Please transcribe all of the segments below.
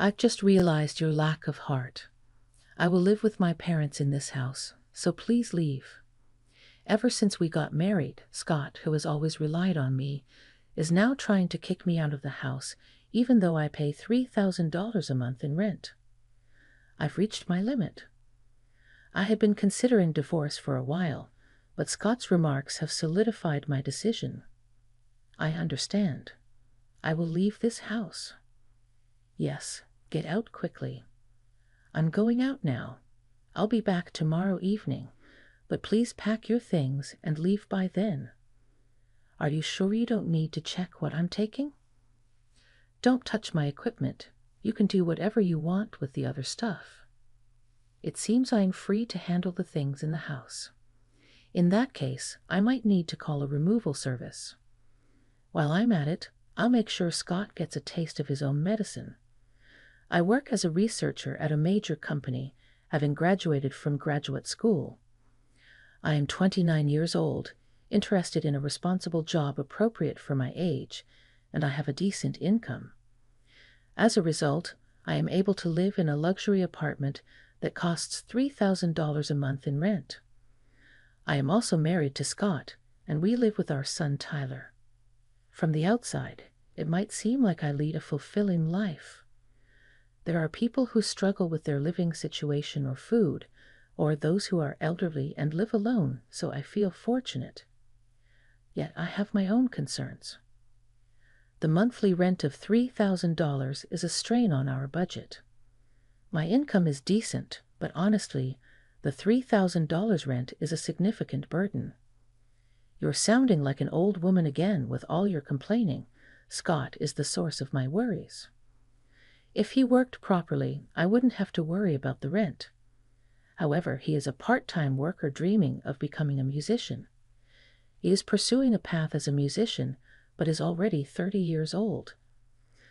I've just realized your lack of heart. I will live with my parents in this house, so please leave. Ever since we got married, Scott, who has always relied on me, is now trying to kick me out of the house, even though I pay $3,000 a month in rent. I've reached my limit. I had been considering divorce for a while, but Scott's remarks have solidified my decision. I understand. I will leave this house. Yes, get out quickly. I'm going out now. I'll be back tomorrow evening, but please pack your things and leave by then. Are you sure you don't need to check what I'm taking? Don't touch my equipment. You can do whatever you want with the other stuff. It seems I'm free to handle the things in the house. In that case, I might need to call a removal service. While I'm at it, I'll make sure Scott gets a taste of his own medicine. I work as a researcher at a major company, having graduated from graduate school. I am 29 years old, interested in a responsible job appropriate for my age, and I have a decent income. As a result, I am able to live in a luxury apartment that costs $3,000 a month in rent. I am also married to Scott, and we live with our son Tyler. From the outside, it might seem like I lead a fulfilling life. There are people who struggle with their living situation or food, or those who are elderly and live alone, so I feel fortunate. Yet I have my own concerns. The monthly rent of $3,000 is a strain on our budget. My income is decent, but honestly, the $3,000 rent is a significant burden. You're sounding like an old woman again with all your complaining. Scott is the source of my worries. If he worked properly, I wouldn't have to worry about the rent. However, he is a part-time worker dreaming of becoming a musician. He is pursuing a path as a musician, but is already 30 years old.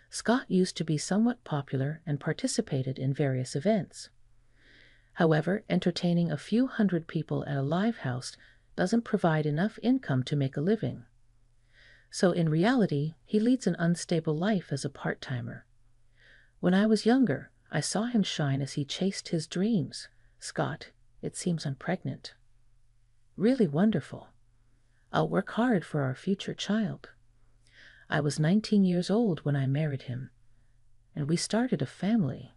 Scott used to be somewhat popular and participated in various events. However, entertaining a few hundred people at a live house doesn't provide enough income to make a living. So in reality, he leads an unstable life as a part-timer. When I was younger, I saw him shine as he chased his dreams. Scott, it seems I'm pregnant. Really wonderful. I'll work hard for our future child. I was 19 years old when I married him, and we started a family.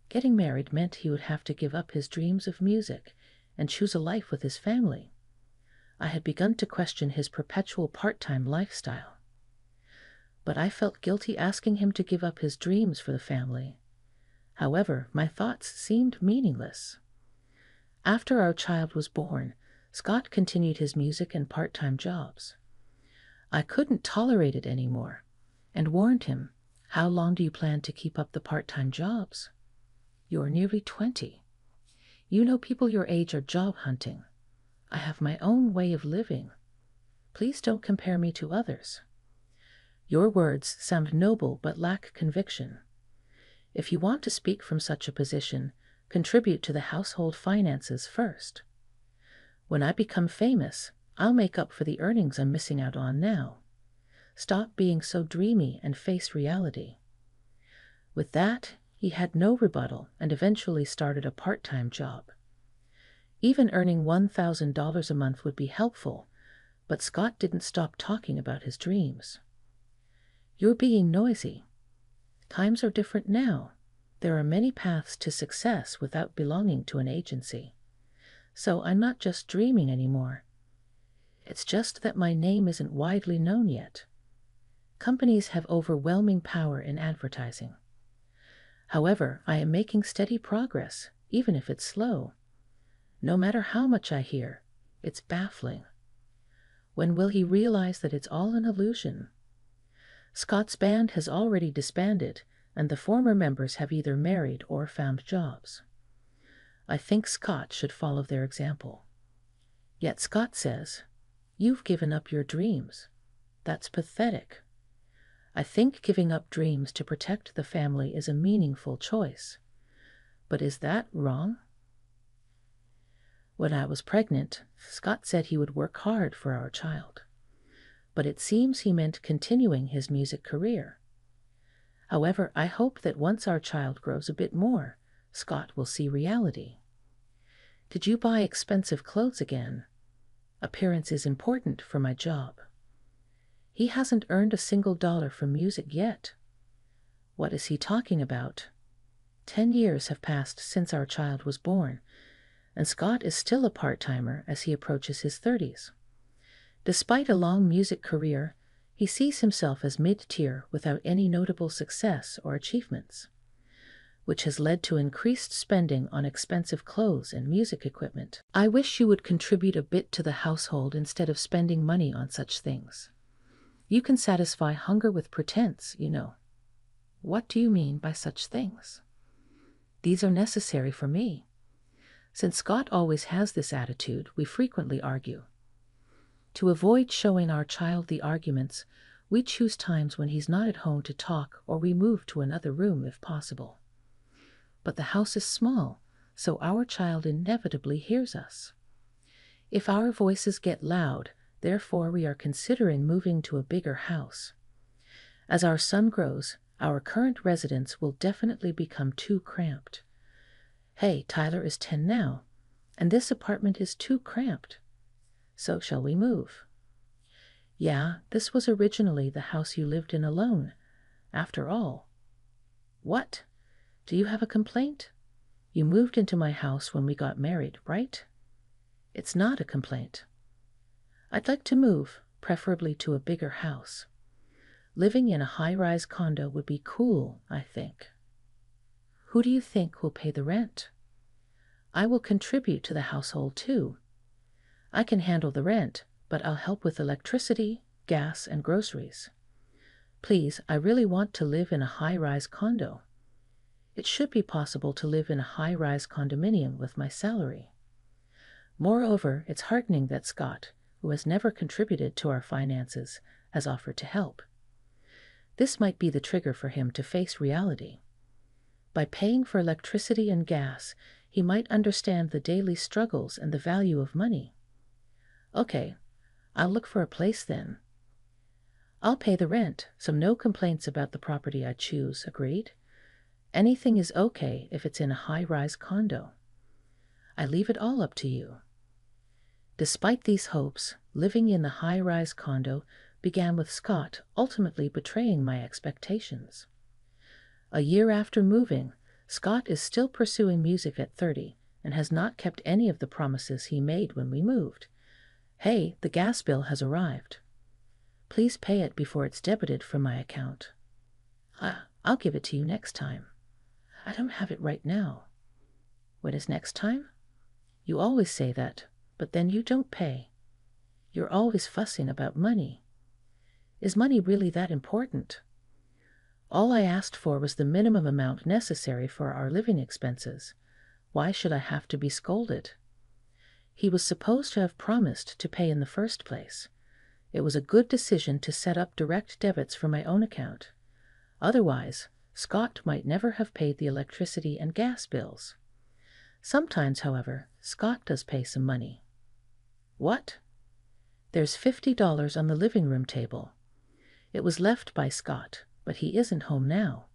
Getting married meant he would have to give up his dreams of music and choose a life with his family. I had begun to question his perpetual part-time lifestyle. But I felt guilty asking him to give up his dreams for the family. However, my thoughts seemed meaningless. After our child was born, Scott continued his music and part-time jobs. I couldn't tolerate it anymore, and warned him, "How long do you plan to keep up the part-time jobs? You're nearly 20. You know people your age are job hunting. I have my own way of living. Please don't compare me to others." Your words sound noble but lack conviction. If you want to speak from such a position, contribute to the household finances first. When I become famous, I'll make up for the earnings I'm missing out on now. Stop being so dreamy and face reality. With that, he had no rebuttal and eventually started a part-time job. Even earning $1,000 a month would be helpful, but Scott didn't stop talking about his dreams. You're being noisy. Times are different now. There are many paths to success without belonging to an agency. So I'm not just dreaming anymore. It's just that my name isn't widely known yet. Companies have overwhelming power in advertising. However, I am making steady progress, even if it's slow. No matter how much I hear, it's baffling. When will he realize that it's all an illusion? Scott's band has already disbanded, and the former members have either married or found jobs. I think Scott should follow their example. Yet Scott says, "You've given up your dreams. That's pathetic." I think giving up dreams to protect the family is a meaningful choice. But is that wrong? When I was pregnant, Scott said he would work hard for our child. But it seems he meant continuing his music career. However, I hope that once our child grows a bit more, Scott will see reality. Did you buy expensive clothes again? Appearance is important for my job. He hasn't earned a single dollar from music yet. What is he talking about? 10 years have passed since our child was born, and Scott is still a part-timer as he approaches his 30s. Despite a long music career, he sees himself as mid-tier without any notable success or achievements, which has led to increased spending on expensive clothes and music equipment. I wish you would contribute a bit to the household instead of spending money on such things. You can satisfy hunger with pretense, you know. What do you mean by such things? These are necessary for me. Since Scott always has this attitude, we frequently argue. To avoid showing our child the arguments, we choose times when he's not at home to talk, or we move to another room if possible. But the house is small, so our child inevitably hears us. If our voices get loud, therefore we are considering moving to a bigger house. As our son grows, our current residence will definitely become too cramped. Hey, Tyler is 10 now, and this apartment is too cramped. So shall we move? Yeah, this was originally the house you lived in alone, after all. What? Do you have a complaint? You moved into my house when we got married, right? It's not a complaint. I'd like to move, preferably to a bigger house. Living in a high-rise condo would be cool, I think. Who do you think will pay the rent? I will contribute to the household too. I can handle the rent, but I'll help with electricity, gas, and groceries. Please, I really want to live in a high-rise condo. It should be possible to live in a high-rise condominium with my salary. Moreover, it's heartening that Scott, who has never contributed to our finances, has offered to help. This might be the trigger for him to face reality. By paying for electricity and gas, he might understand the daily struggles and the value of money. Okay, I'll look for a place then. I'll pay the rent, so no complaints about the property I choose, agreed? Anything is okay if it's in a high-rise condo. I leave it all up to you. Despite these hopes, living in the high-rise condo began with Scott ultimately betraying my expectations. A year after moving, Scott is still pursuing music at 30 and has not kept any of the promises he made when we moved. Hey, the gas bill has arrived. Please pay it before it's debited from my account. I'll give it to you next time. I don't have it right now. When is next time? You always say that, but then you don't pay. You're always fussing about money. Is money really that important? All I asked for was the minimum amount necessary for our living expenses. Why should I have to be scolded? He was supposed to have promised to pay in the first place. It was a good decision to set up direct debits from my own account. Otherwise, Scott might never have paid the electricity and gas bills. Sometimes, however, Scott does pay some money. What? There's $50 on the living room table. It was left by Scott, but he isn't home now.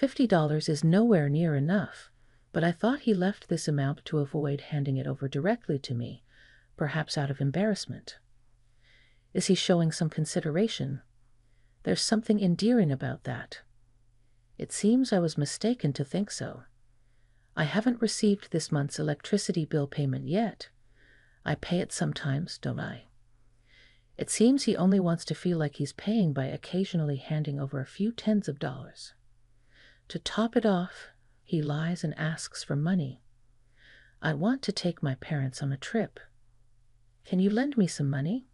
$50 is nowhere near enough, but I thought he left this amount to avoid handing it over directly to me, perhaps out of embarrassment. Is he showing some consideration? There's something endearing about that. It seems I was mistaken to think so. I haven't received this month's electricity bill payment yet. I pay it sometimes, don't I? It seems he only wants to feel like he's paying by occasionally handing over a few tens of dollars. To top it off, he lies and asks for money. I want to take my parents on a trip. Can you lend me some money?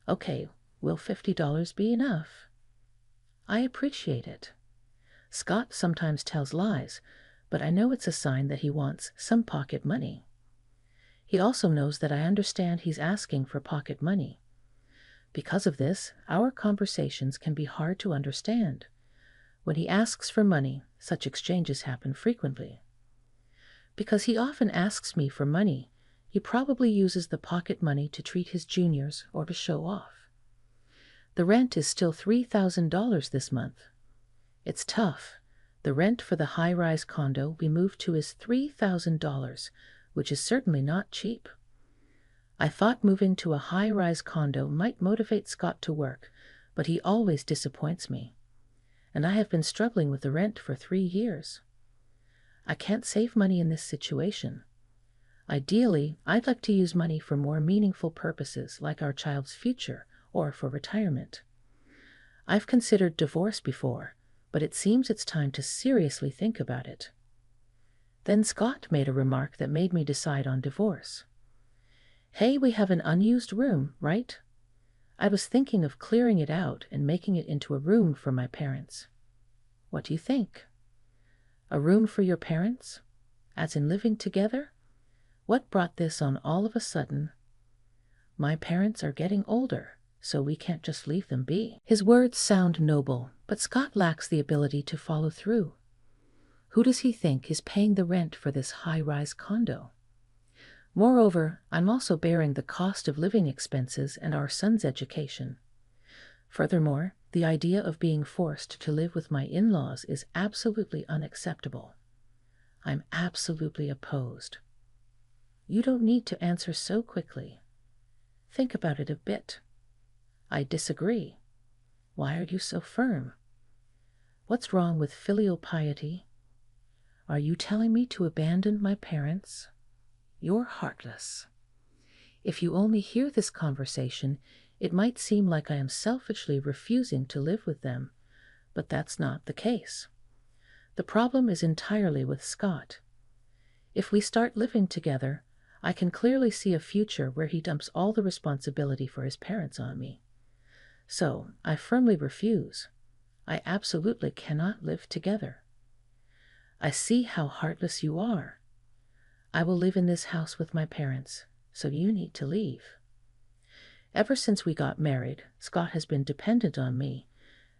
Okay, will $50 be enough? I appreciate it. Scott sometimes tells lies, but I know it's a sign that he wants some pocket money. He also knows that I understand he's asking for pocket money. Because of this, our conversations can be hard to understand. When he asks for money, such exchanges happen frequently. Because he often asks me for money, he probably uses the pocket money to treat his juniors or to show off. The rent is still $3,000 this month. It's tough. The rent for the high-rise condo we moved to is $3,000, which is certainly not cheap. I thought moving to a high-rise condo might motivate Scott to work, but he always disappoints me. And I have been struggling with the rent for 3 years. I can't save money in this situation. Ideally, I'd like to use money for more meaningful purposes like our child's future or for retirement. I've considered divorce before, but it seems it's time to seriously think about it. Then Scott made a remark that made me decide on divorce. Hey, we have an unused room, right? I was thinking of clearing it out and making it into a room for my parents. What do you think? A room for your parents? As in living together? What brought this on all of a sudden? My parents are getting older, so we can't just leave them be. His words sound noble, but Scott lacks the ability to follow through. Who does he think is paying the rent for this high-rise condo? Moreover, I'm also bearing the cost of living expenses and our son's education. Furthermore, the idea of being forced to live with my in-laws is absolutely unacceptable. I'm absolutely opposed. You don't need to answer so quickly. Think about it a bit. I disagree. Why are you so firm? What's wrong with filial piety? Are you telling me to abandon my parents? You're heartless. If you only hear this conversation, it might seem like I am selfishly refusing to live with them, but that's not the case. The problem is entirely with Scott. If we start living together, I can clearly see a future where he dumps all the responsibility for his parents on me. So, I firmly refuse. I absolutely cannot live together. I see how heartless you are. I will live in this house with my parents, so you need to leave. Ever since we got married, Scott has been dependent on me,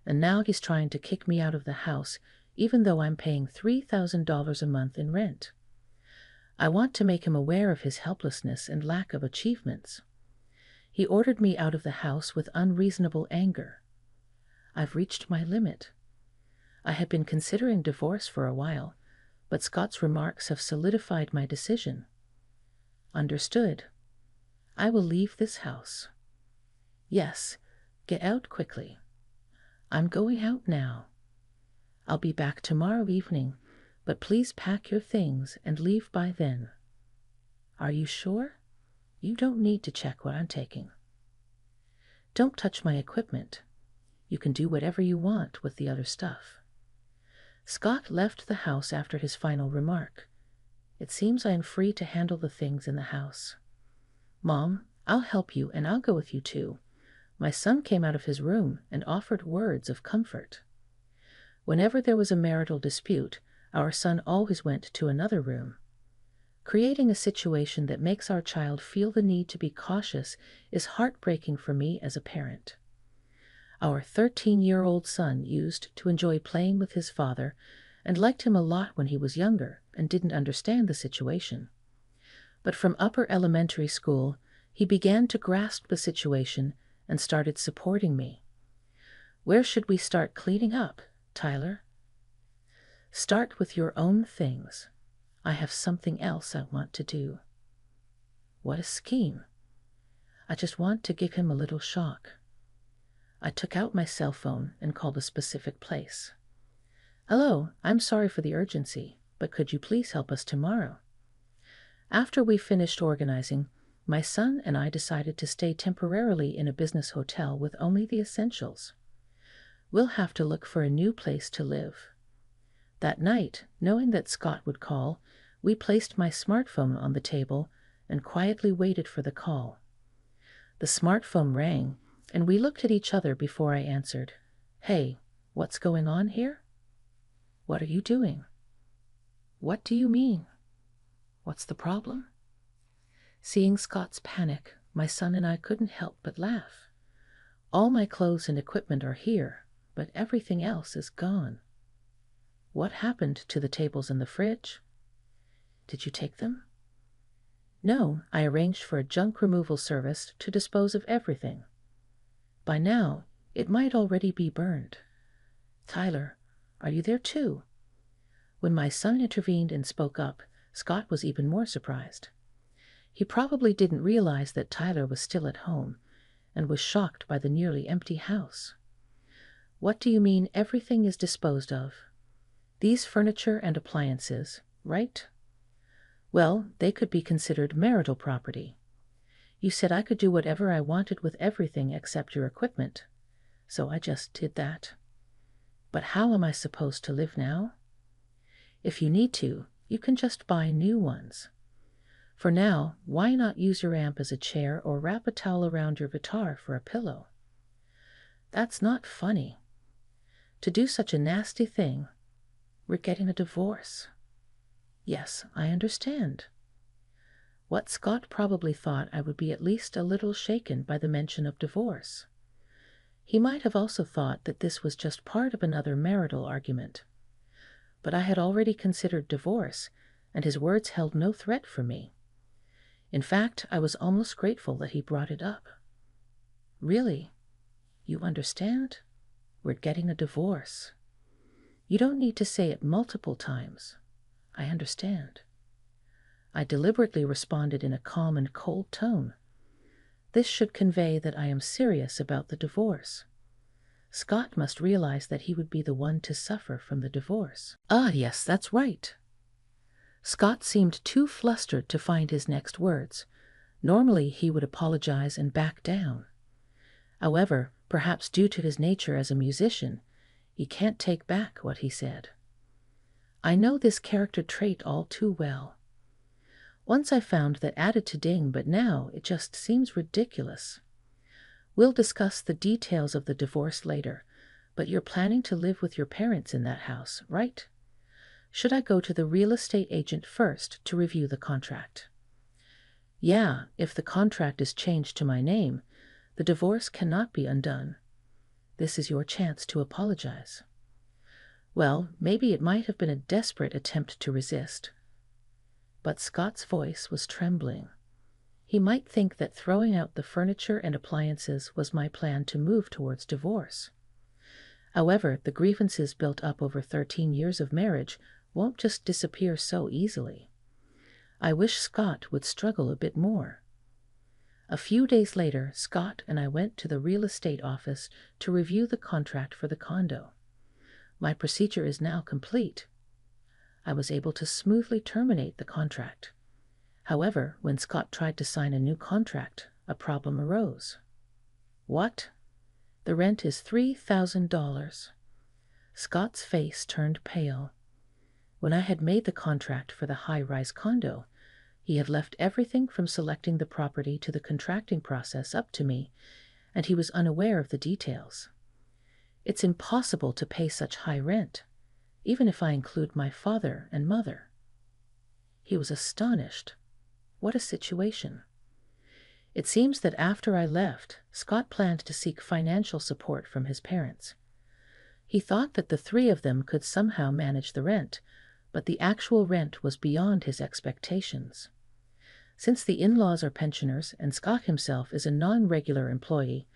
and now he's trying to kick me out of the house even though I'm paying $3,000 a month in rent. I want to make him aware of his helplessness and lack of achievements. He ordered me out of the house with unreasonable anger. I've reached my limit. I had been considering divorce for a while, but Scott's remarks have solidified my decision. Understood. I will leave this house. Yes, get out quickly. I'm going out now. I'll be back tomorrow evening, but please pack your things and leave by then. Are you sure? You don't need to check what I'm taking. Don't touch my equipment. You can do whatever you want with the other stuff. Scott left the house after his final remark. It seems I am free to handle the things in the house. Mom, I'll help you and I'll go with you too. My son came out of his room and offered words of comfort. Whenever there was a marital dispute, our son always went to another room. Creating a situation that makes our child feel the need to be cautious is heartbreaking for me as a parent. Our 13-year-old son used to enjoy playing with his father and liked him a lot when he was younger and didn't understand the situation. But from upper elementary school, he began to grasp the situation and started supporting me. Where should we start cleaning up, Tyler? Start with your own things. I have something else I want to do. What a scheme. I just want to give him a little shock. I took out my cell phone and called a specific place. Hello, I'm sorry for the urgency, but could you please help us tomorrow? After we finished organizing, my son and I decided to stay temporarily in a business hotel with only the essentials. We'll have to look for a new place to live. That night, knowing that Scott would call, we placed my smartphone on the table and quietly waited for the call. The smartphone rang, and we looked at each other before I answered. Hey, what's going on here? What are you doing? What do you mean? What's the problem? Seeing Scott's panic, my son and I couldn't help but laugh. All my clothes and equipment are here, but everything else is gone. What happened to the tables in the fridge? Did you take them? No, I arranged for a junk removal service to dispose of everything. By now, it might already be burned. Tyler, Are you there too?" When my son intervened and spoke up, Scott was even more surprised. He probably didn't realize that Tyler was still at home and was shocked by the nearly empty house. "What do you mean everything is disposed of? These furniture and appliances, right?" "Well, they could be considered marital property. You said I could do whatever I wanted with everything except your equipment, so I just did that. But how am I supposed to live now? If you need to, you can just buy new ones. For now, why not use your amp as a chair or wrap a towel around your guitar for a pillow?" "That's not funny. To do such a nasty thing. We're getting a divorce." "Yes, I understand." What Scott probably thought I would be at least a little shaken by the mention of divorce. He might have also thought that this was just part of another marital argument. But I had already considered divorce, and his words held no threat for me. In fact, I was almost grateful that he brought it up. "Really? You understand? We're getting a divorce. You don't need to say it multiple times. I understand." I deliberately responded in a calm and cold tone. This should convey that I am serious about the divorce. Scott must realize that he would be the one to suffer from the divorce. "Ah, yes, that's right." Scott seemed too flustered to find his next words. Normally he would apologize and back down. However, perhaps due to his nature as a musician, he can't take back what he said. I know this character trait all too well. Once I found that added to ding, but now it just seems ridiculous. We'll discuss the details of the divorce later, but you're planning to live with your parents in that house, right? Should I go to the real estate agent first to review the contract? Yeah, if the contract is changed to my name, the divorce cannot be undone. This is your chance to apologize. Well, maybe it might have been a desperate attempt to resist. But Scott's voice was trembling. He might think that throwing out the furniture and appliances was my plan to move towards divorce. However, the grievances built up over 13 years of marriage won't just disappear so easily. I wish Scott would struggle a bit more. A few days later, Scott and I went to the real estate office to review the contract for the condo. My procedure is now complete. I was able to smoothly terminate the contract. However, when Scott tried to sign a new contract, a problem arose. "What? The rent is $3,000. Scott's face turned pale. When I had made the contract for the high-rise condo, he had left everything from selecting the property to the contracting process up to me, and he was unaware of the details. It's impossible to pay such high rent, even if I include my father and mother." He was astonished. What a situation. It seems that after I left, Scott planned to seek financial support from his parents. He thought that the three of them could somehow manage the rent, but the actual rent was beyond his expectations. Since the in-laws are pensioners and Scott himself is a non-regular employee,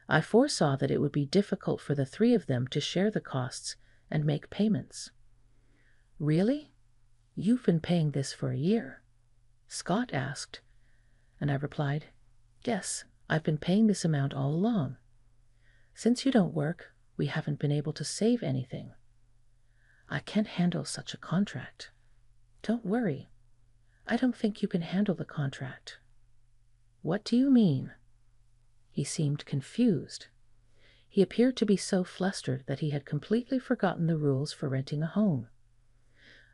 I foresaw that it would be difficult for the three of them to share the costs and make payments. "Really? You've been paying this for a year?" Scott asked, and I replied, "Yes, I've been paying this amount all along. Since you don't work, we haven't been able to save anything. I can't handle such a contract." "Don't worry. I don't think you can handle the contract." "What do you mean?" He seemed confused. He appeared to be so flustered that he had completely forgotten the rules for renting a home.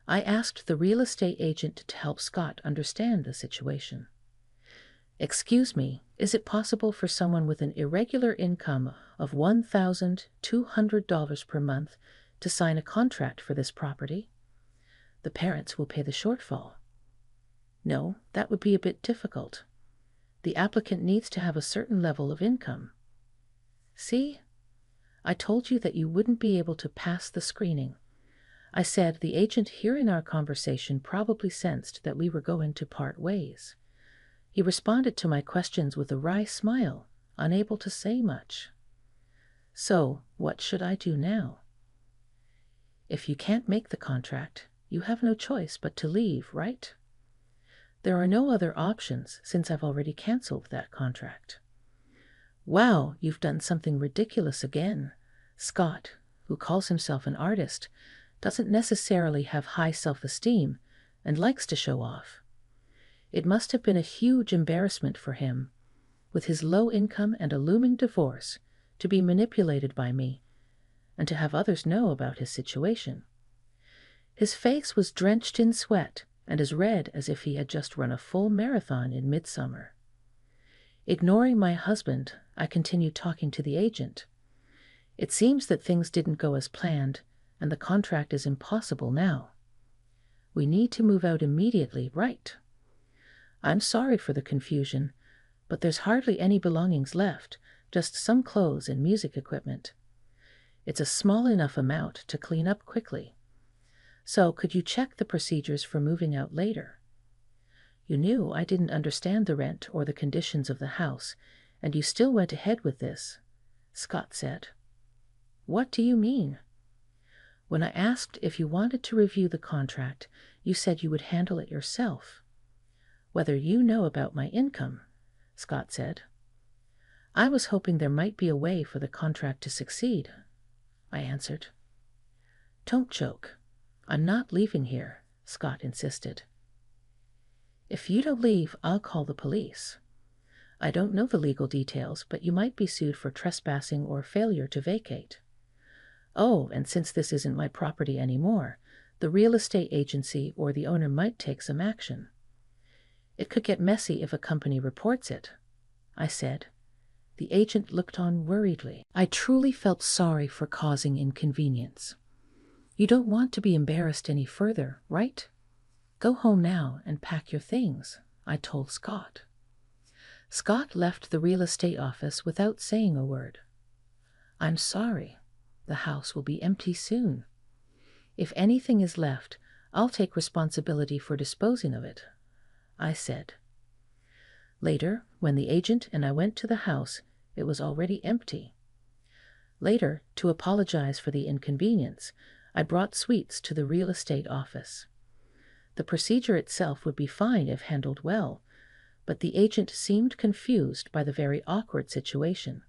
I asked the real estate agent to help Scott understand the situation. "Excuse me, is it possible for someone with an irregular income of $1,200 per month to sign a contract for this property? The parents will pay the shortfall." "No, that would be a bit difficult. The applicant needs to have a certain level of income." "See? I told you that you wouldn't be able to pass the screening. I said the agent hearing our conversation probably sensed that we were going to part ways. He responded to my questions with a wry smile, unable to say much. So, what should I do now?" If you can't make the contract, you have no choice but to leave, right? There are no other options since I've already cancelled that contract. Wow, you've done something ridiculous again. Scott, who calls himself an artist, doesn't necessarily have high self-esteem and likes to show off. It must have been a huge embarrassment for him, with his low income and a looming divorce, to be manipulated by me and to have others know about his situation. His face was drenched in sweat and as red as if he had just run a full marathon in midsummer. Ignoring my husband, I continued talking to the agent. It seems that things didn't go as planned, and the contract is impossible now. We need to move out immediately, right? I'm sorry for the confusion, but there's hardly any belongings left, just some clothes and music equipment. It's a small enough amount to clean up quickly. So could you check the procedures for moving out later? You knew I didn't understand the rent or the conditions of the house, and you still went ahead with this, Scott said. What do you mean? When I asked if you wanted to review the contract, you said you would handle it yourself. Whether you know about my income, Scott said. I was hoping there might be a way for the contract to succeed, I answered. Don't joke. I'm not leaving here, Scott insisted. If you don't leave, I'll call the police. I don't know the legal details, but you might be sued for trespassing or failure to vacate. Oh, and since this isn't my property anymore, the real estate agency or the owner might take some action. It could get messy if a company reports it, I said. The agent looked on worriedly. I truly felt sorry for causing inconvenience. You don't want to be embarrassed any further, right? Go home now and pack your things, I told Scott. Scott left the real estate office without saying a word. I'm sorry. The house will be empty soon. If anything is left, I'll take responsibility for disposing of it, I said. Later, when the agent and I went to the house, it was already empty. Later, to apologize for the inconvenience, I brought sweets to the real estate office. The procedure itself would be fine if handled well, but the agent seemed confused by the very awkward situation.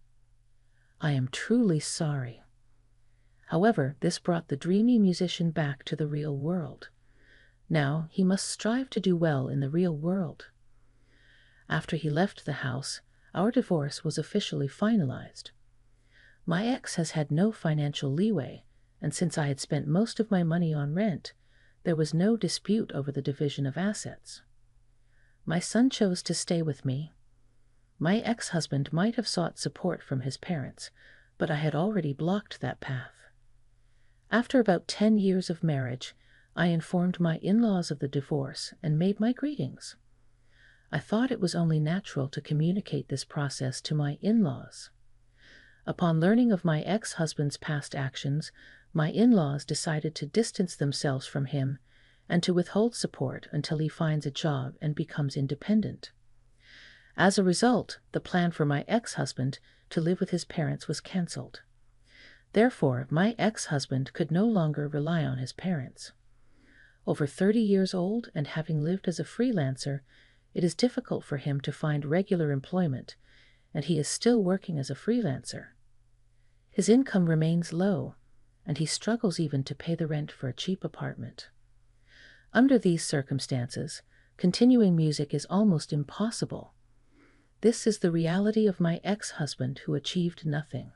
I am truly sorry. However, this brought the dreamy musician back to the real world. Now he must strive to do well in the real world. After he left the house, our divorce was officially finalized. My ex has had no financial leeway, and since I had spent most of my money on rent, there was no dispute over the division of assets. My son chose to stay with me. My ex-husband might have sought support from his parents, but I had already blocked that path. After about 10 years of marriage, I informed my in-laws of the divorce and made my greetings. I thought it was only natural to communicate this process to my in-laws. Upon learning of my ex-husband's past actions, my in-laws decided to distance themselves from him and to withhold support until he finds a job and becomes independent. As a result, the plan for my ex-husband to live with his parents was cancelled. Therefore, my ex-husband could no longer rely on his parents. Over 30 years old and having lived as a freelancer, it is difficult for him to find regular employment, and he is still working as a freelancer. His income remains low, and he struggles even to pay the rent for a cheap apartment. Under these circumstances, continuing music is almost impossible. This is the reality of my ex-husband who achieved nothing.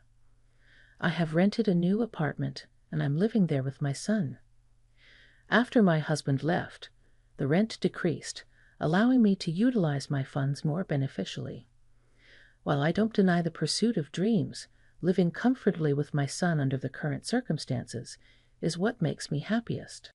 I have rented a new apartment, and I'm living there with my son. After my husband left, the rent decreased, allowing me to utilize my funds more beneficially. While I don't deny the pursuit of dreams, living comfortably with my son under the current circumstances is what makes me happiest.